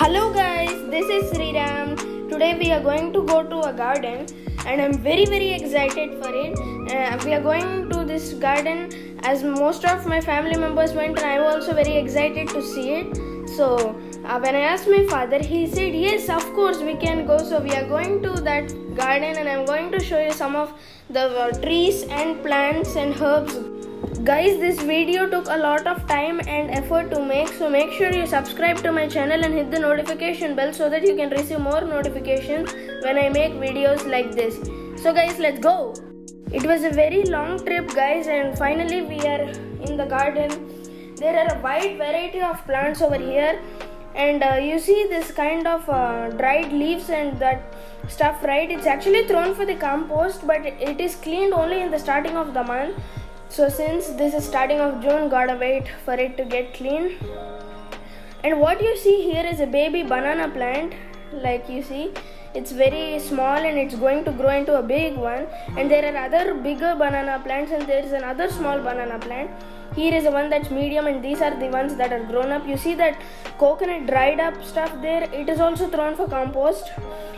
Hello guys, this is Sriram. Today we are going to go to a garden and I'm very excited for it. We are going to this garden as most of my family members went and I was also very excited to see it. So when I asked my father, he said yes, of course we can go. So we are going to that garden and I'm going to show you some of the trees and plants and herbs. Guys, this video took a lot of time and effort to make, so make sure you subscribe to my channel and hit the notification bell so that you can receive more notifications when I make videos like this. So guys, let's go! It was a very long trip guys, and finally we are in the garden. There are a wide variety of plants over here, and you see this kind of dried leaves and that stuff, right? It's actually thrown for the compost, but it is cleaned only in the starting of the month. So since this is starting of June, gotta wait for it to get clean. And what you see here is a baby banana plant. Like you see, it's very small and it's going to grow into a big one. And there are other bigger banana plants and there is another small banana plant. Here is the one that's medium and these are the ones that are grown up. You see that coconut dried up stuff there, it is also thrown for compost.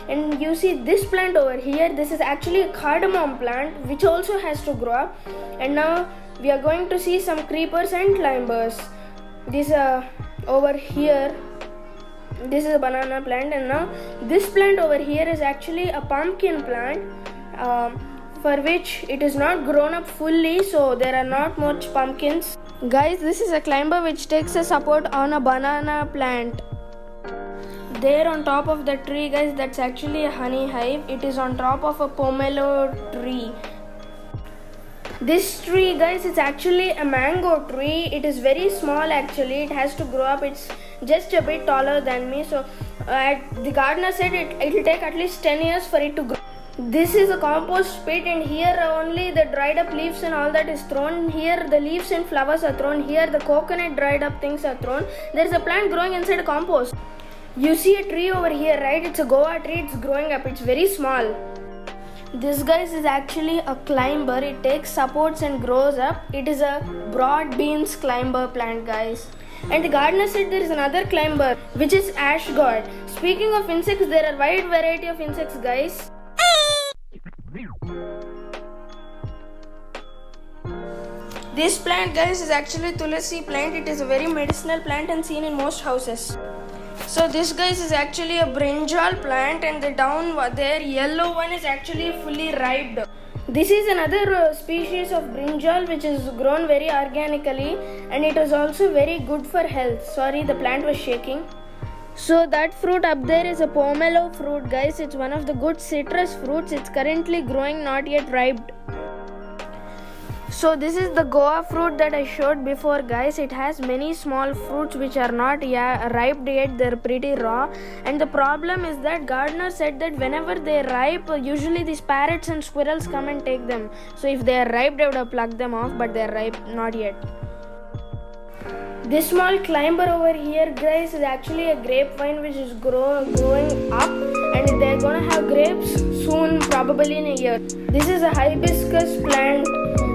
And you see this plant over here, this is actually a cardamom plant which also has to grow up. And now we are going to see some creepers and climbers. This over here, this is a banana plant, and now this plant over here is actually a pumpkin plant. For which it is not grown up fully, so there are not much pumpkins. Guys, this is a climber which takes a support on a banana plant. There on top of the tree guys, that's actually a honey hive. It is on top of a pomelo tree. This tree guys is actually a mango tree. It is very small actually. It has to grow up. It's just a bit taller than me. So the gardener said it will take at least 10 years for it to grow. This is a compost pit, and here only the dried up leaves and all that is thrown. Here the leaves and flowers are thrown. Here the coconut dried up things are thrown. There is a plant growing inside a compost. You see a tree over here, right? It's a guava tree. It's growing up. It's very small. This guys is actually a climber. It takes supports and grows up. It is a broad beans climber plant guys. And the gardener said there is another climber which is ash gourd. Speaking of insects, there are wide variety of insects guys. This plant guys is actually tulsi plant. It is a very medicinal plant and seen in most houses. So this guys is actually a brinjal plant, and the down there yellow one is actually fully ripe. This is another species of brinjal which is grown very organically, and it is also very good for health. Sorry, the plant was shaking. So that fruit up there is a pomelo fruit guys. It's one of the good citrus fruits. It's currently growing, not yet ripe. So this is the guava fruit that I showed before guys. It has many small fruits which are not ripe yet. They're pretty raw, and the problem is that gardener said that whenever they ripe, usually these parrots and squirrels come and take them. So if they are ripe, they would have plucked them off, but they're ripe not yet. This small climber over here guys is actually a grapevine which is growing up, and they're gonna have grapes soon, probably in a year. This is a hibiscus plant,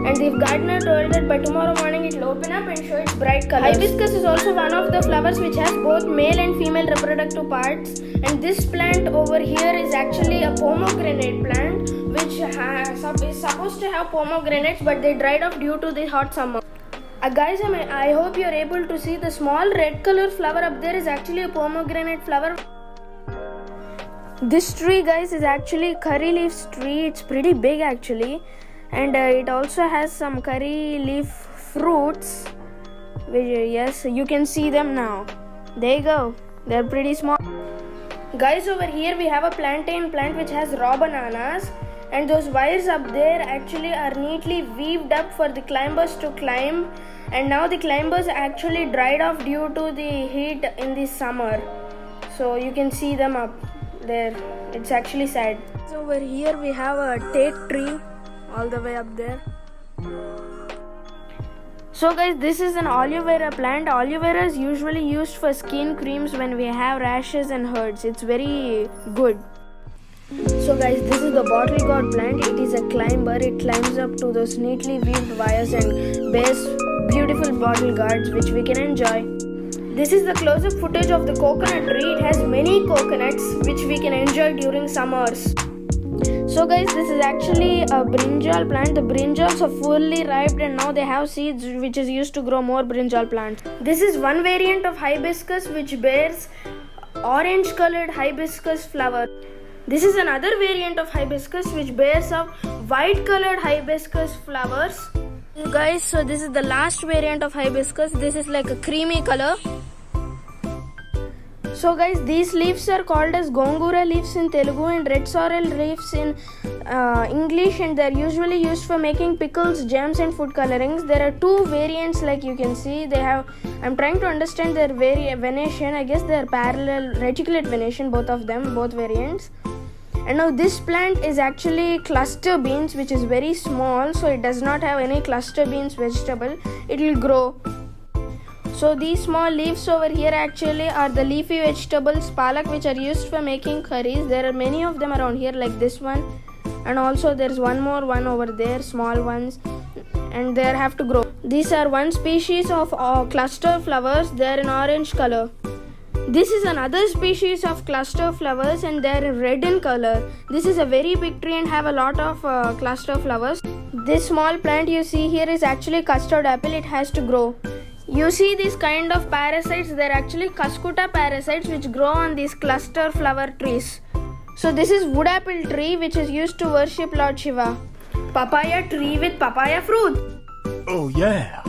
and the gardener told that by tomorrow morning it will open up and show its bright colors. Hibiscus is also one of the flowers which has both male and female reproductive parts. And this plant over here is actually a pomegranate plant which is supposed to have pomegranates, but they dried off due to the hot summer. Guys, I hope you are able to see the small red color flower up there is actually a pomegranate flower. This tree guys is actually curry leaf tree. It's pretty big actually, and it also has some curry leaf fruits which, yes, you can see them now. There you go, they're pretty small guys. Over here we have a plantain plant which has raw bananas, and those wires up there actually are neatly weaved up for the climbers to climb. And now the climbers actually dried off due to the heat in the summer, so you can see them up there. It's actually sad. So over here we have a teak tree all the way up there. So guys, this is an aloe vera plant. Aloe vera is usually used for skin creams when we have rashes and hurts. It's very good. So guys, this is the bottle gourd plant. It is a climber. It climbs up to those neatly weaved wires and bears beautiful bottle gourds which we can enjoy. This is the close-up footage of the coconut tree. It has many coconuts which we can enjoy during summers. So guys, this is actually a brinjal plant. The brinjals are fully ripe and now they have seeds which is used to grow more brinjal plants. This is one variant of hibiscus which bears orange colored hibiscus flower. This is another variant of hibiscus which bears up white colored hibiscus flowers. Guys, so this is the last variant of hibiscus. This is like a creamy color. So guys, these leaves are called as gongura leaves in Telugu and red sorrel leaves in English, and they are usually used for making pickles, jams and food colorings. There are two variants like you can see. They have, I'm trying to understand their venation. I guess they are parallel reticulate venation, both of them, both variants. And now this plant is actually cluster beans, which is very small, so it does not have any cluster beans vegetable. It will grow. So these small leaves over here actually are the leafy vegetables palak which are used for making curries. There are many of them around here like this one, and also there's one more one over there, small ones, and they have to grow. These are one species of cluster flowers. They are in orange color. This is another species of cluster flowers and they are red in color. This is a very big tree and have a lot of cluster flowers. This small plant you see here is actually custard apple. It has to grow. You see these kind of parasites, they are actually cuscuta parasites which grow on these cluster flower trees. So this is wood apple tree which is used to worship Lord Shiva. Papaya tree with papaya fruit. Oh yeah.